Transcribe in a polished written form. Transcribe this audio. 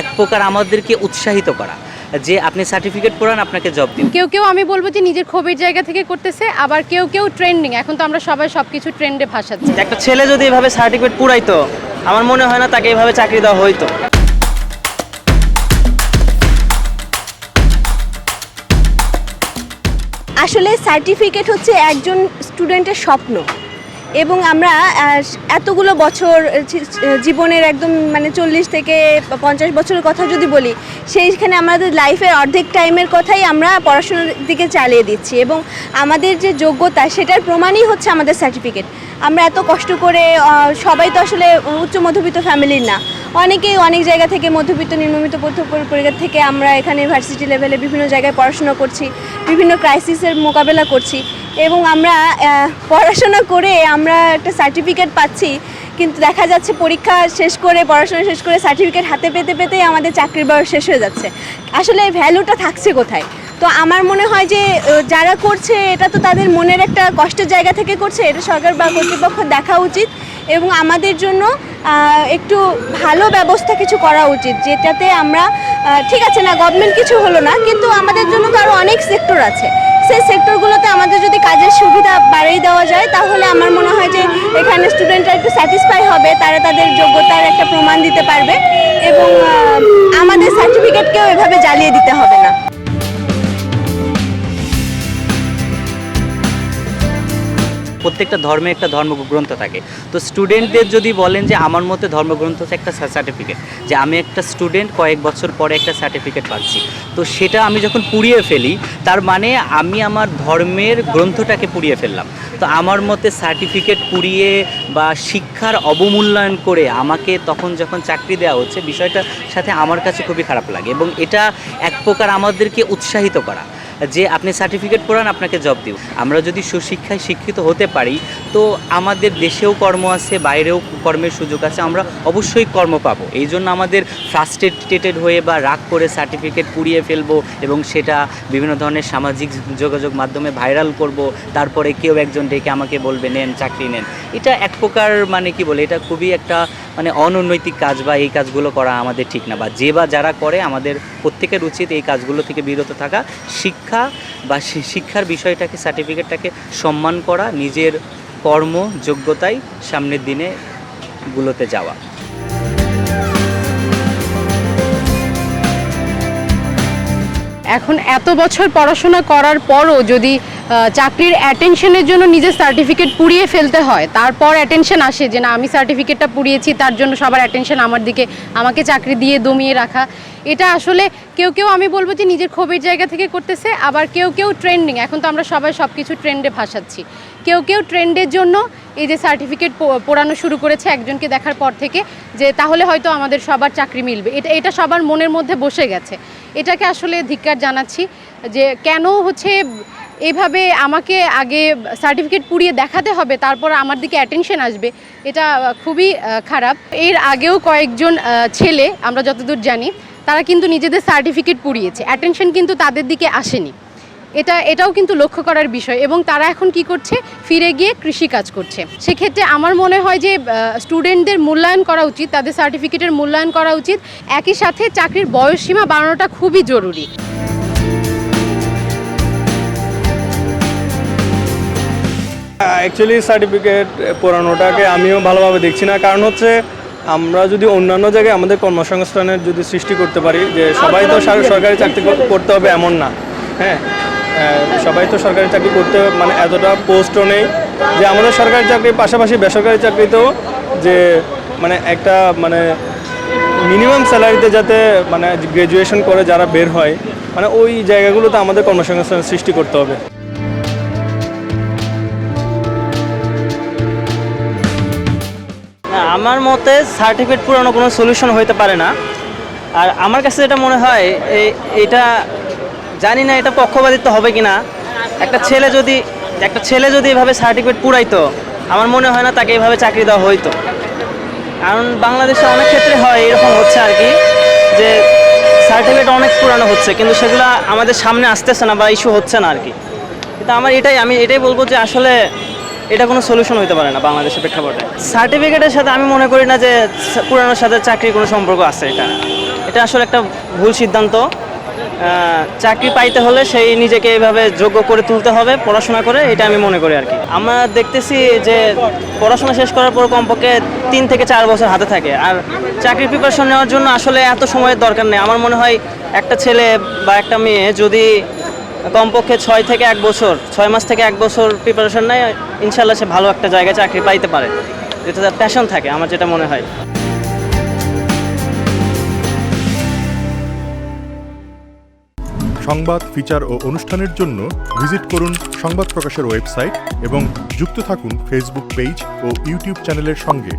এক প্রকার আমাদেরকে উৎসাহিত করা যে আপনি সার্টিফিকেট পড়ান, আপনাকে জব দিন। কেউ কেউ আমি বলবো যে নিজের ক্ষোভের জায়গা থেকে করতেছে, আবার কেউ কেউ ট্রেন্ডিং। এখন তো আমরা সবাই সবকিছু ট্রেন্ডে ভাসাচ্ছি। একটা ছেলে যদি এভাবে সার্টিফিকেট পুরাইতো, আমার মনে হয় না তাকে এভাবে চাকরি দেওয়া হইতো। আসলে সার্টিফিকেট হচ্ছে একজন স্টুডেন্টের স্বপ্ন, এবং আমরা এতগুলো বছর জীবনের একদম 40 থেকে 50 বছরের কথা যদি বলি, সেইখানে আমাদের লাইফের অর্ধেক টাইমের কথাই আমরা পড়াশোনার দিকে চালিয়ে দিচ্ছি, এবং আমাদের যে যোগ্যতা সেটার প্রমাণই হচ্ছে আমাদের সার্টিফিকেট। আমরা এত কষ্ট করে, সবাই তো আসলে উচ্চ মধ্যবিত্ত ফ্যামিলির না, অনেকেই অনেক জায়গা থেকে মধ্যবিত্ত নিম্নবিত্ত পরিবার থেকে আমরা এখানে ইউনিভার্সিটি লেভেলে বিভিন্ন জায়গায় পড়াশোনা করছি, বিভিন্ন ক্রাইসিসের মোকাবেলা করছি, এবং আমরা পড়াশোনা করে আমরা একটা সার্টিফিকেট পাচ্ছি। কিন্তু দেখা যাচ্ছে পরীক্ষা শেষ করে, পড়াশোনা শেষ করে সার্টিফিকেট হাতে পেতে পেতেই আমাদের চাকরির বয়স শেষ হয়ে যাচ্ছে। আসলে এই ভ্যালুটা থাকছে কোথায়? তো আমার মনে হয় যে যারা করছে এটা তো তাদের মনের একটা কষ্টের জায়গা থেকে করছে, এটা সরকার বা কর্তৃপক্ষ দেখা উচিত, এবং আমাদের জন্য একটু ভালো ব্যবস্থা কিছু করা উচিত, যেটাতে আমরা ঠিক আছে না গভর্নমেন্ট কিছু হলো না, কিন্তু আমাদের জন্য তো আরও অনেক সেক্টর আছে, সেই সেক্টরগুলোতে আমাদের যদি কাজের সুবিধা বাড়িয়ে দেওয়া যায়, তাহলে আমার মনে হয় যে এখানে স্টুডেন্টরা একটু স্যাটিসফাই হবে, তারা তাদের যোগ্যতার একটা প্রমাণ দিতে পারবে, এবং আমাদের সার্টিফিকেটকেও এভাবে জ্বালিয়ে দিতে হবে না। প্রত্যেকটা ধর্মে একটা ধর্মগ্রন্থ থাকে। তো স্টুডেন্টদের যদি বলেন যে আমার মতে ধর্মগ্রন্থ হচ্ছে একটা সার্টিফিকেট, যে আমি একটা স্টুডেন্ট কয়েক বছর পরে একটা সার্টিফিকেট পাচ্ছি, তো সেটা আমি যখন পুড়িয়ে ফেলি, তার মানে আমি আমার ধর্মের গ্রন্থটাকে পুড়িয়ে ফেললাম। তো আমার মতে সার্টিফিকেট পুড়িয়ে বা শিক্ষার অবমূল্যায়ন করে আমাকে তখন যখন চাকরি দেওয়া হচ্ছে, বিষয়টার সাথে আমার কাছে খুবই খারাপ লাগে, এবং এটা এক প্রকার আমাদেরকে উৎসাহিত করা যে আপনি সার্টিফিকেট পড়ান, আপনাকে জব দিব। আমরা যদি সুশিক্ষায় শিক্ষিত হতে পারি, তো আমাদের দেশেও কর্ম আছে, বাইরেও কর্মের সুযোগ আছে, আমরা অবশ্যই কর্ম পাবো। এই জন্য আমাদের ফ্রাস্ট্রেটেড হয়ে বা রাগ করে সার্টিফিকেট পুড়িয়ে ফেলবো এবং সেটা বিভিন্ন ধরনের সামাজিক যোগাযোগ মাধ্যমে ভাইরাল করব, তারপরে কেউ একজন ডেকে আমাকে বলবে নেন চাকরি নেন। এটা এক প্রকার কি বলে, এটা খুবই একটা অনৈতিক কাজ, বা এই কাজগুলো করা আমাদের ঠিক না, বা যারা করে আমাদের প্রত্যেকের উচিত এই কাজগুলো থেকে বিরত থাকা, শিক্ষা বা শিক্ষার বিষয়টাকে, সার্টিফিকেটটাকে সম্মান করা, নিজের কর্ম যোগ্যতায় সামনের দিনে গুলোতে যাওয়া। এখন এত বছর পড়াশোনা করার পরও যদি চাকরির অ্যাটেনশনের জন্য নিজের সার্টিফিকেট পুড়িয়ে ফেলতে হয়, তারপর অ্যাটেনশন আসে যে না আমি সার্টিফিকেটটা পুড়িয়েছি, তার জন্য সবার অ্যাটেনশন আমার দিকে, আমাকে চাকরি দিয়ে দমিয়ে রাখা, এটা আসলে কেউ কেউ আমি বলবো যে নিজের ক্ষোভের জায়গা থেকে করতেছে, আবার কেউ কেউ ট্রেন্ডিং। এখন তো আমরা সবাই সবকিছু ট্রেন্ডে ভাসাচ্ছি। কেউ কেউ ট্রেন্ডের জন্য এই যে সার্টিফিকেট পোড়ানো শুরু করেছে একজনকে দেখার পর থেকে, যে তাহলে হয়তো আমাদের সবার চাকরি মিলবে, এটা সবার মনের মধ্যে বসে গেছে। এটাকে আসলে ধিক্কার জানাচ্ছি, যে কেন হচ্ছে এইভাবে আমাকে আগে সার্টিফিকেট পুড়িয়ে দেখাতে হবে, তারপর আমার দিকে অ্যাটেনশন আসবে, এটা খুবই খারাপ। এর আগেও কয়েকজন ছেলে আমরা যতদূর জানি তারা কিন্তু নিজেদের সার্টিফিকেট পুড়িয়েছে, অ্যাটেনশন কিন্তু তাদের দিকে আসেনি। এটাও কিন্তু লক্ষ্য করার বিষয়, এবং তারা এখন কি করছে, ফিরে গিয়ে কৃষিকাজ করছে। সেক্ষেত্রে আমার মনে হয় যে স্টুডেন্টদের মূল্যায়ন করা উচিত, তাদের সার্টিফিকেটের মূল্যায়ন করা উচিত, একই সাথে চাকরির বয়সসীমা বাড়ানোটা খুবই জরুরি। অ্যাকচুয়ালি সার্টিফিকেট পড়ানোটাকে আমিও ভালোভাবে দেখছি না, কারণ হচ্ছে আমরা যদি অন্যান্য জায়গায় আমাদের কর্মসংস্থানের যদি সৃষ্টি করতে পারি, যে সবাই তো সরকারি চাকরি করতে হবে এমন না, হ্যাঁ সবাই তো সরকারি চাকরি করতে এতটা পোস্টও নেই, যে আমাদের সরকারি চাকরির পাশাপাশি বেসরকারি চাকরিতেও যে একটা মিনিমাম স্যালারিতে যাতে গ্র্যাজুয়েশন করে যারা বের হয়, ওই জায়গাগুলোতে আমাদের কর্মসংস্থানের সৃষ্টি করতে হবে। আমার মতে সার্টিফিকেট পুরানো কোনো সলিউশন হইতে পারে না। আর আমার কাছে যেটা মনে হয়, এটা জানি না এটা পক্ষপাতিত্ব হবে কি না, একটা ছেলে যদি এভাবে সার্টিফিকেট পুরাইতো, আমার মনে হয় না তাকে এভাবে চাকরি দেওয়া হইতো। কারণ বাংলাদেশে অনেক ক্ষেত্রে হয় এরকম হচ্ছে আর কি, যে সার্টিফিকেট অনেক পুরানো হচ্ছে কিন্তু সেগুলো আমাদের সামনে আসতেছে না বা ইস্যু হচ্ছে না আর কি। কিন্তু আমি এটাই বলবো যে আসলে এটা কোনো সলিউশন হতে পারে না বাংলাদেশের প্রেক্ষাপটে। সার্টিফিকেটের সাথে আমি মনে করি না যে পুরানোর সাথে চাকরির কোনো সম্পর্ক আছে। এটা আসলে একটা ভুল সিদ্ধান্ত। চাকরি পাইতে হলে সেই নিজেকে এইভাবে যোগ্য করে তুলতে হবে পড়াশোনা করে, এটা আমি মনে করি আর কি। আমরা দেখতেছি যে পড়াশোনা শেষ করার পর কমপক্ষে 3 থেকে 4 বছর হাতে থাকে, আর চাকরির প্রিপারেশন নেওয়ার জন্য আসলে এত সময়ের দরকার নেই। আমার মনে হয় একটা ছেলে বা একটা মেয়ে যদি কমপক্ষে 6 থেকে 1 বছর, 6 মাস থেকে 1 বছর প্রিপারেশন নেয়, ইনশাল্লাহ সে ভালো একটা জায়গায় চাকরি পাইতে পারে, যেটা তার প্যাশন থাকে, আমার যেটা মনে হয়। সংবাদ, ফিচার ও অনুষ্ঠানের জন্য ভিজিট করুন সংবাদ প্রকাশের ওয়েবসাইট এবং যুক্ত থাকুন ফেসবুক পেজ ও ইউটিউব চ্যানেলের সঙ্গে।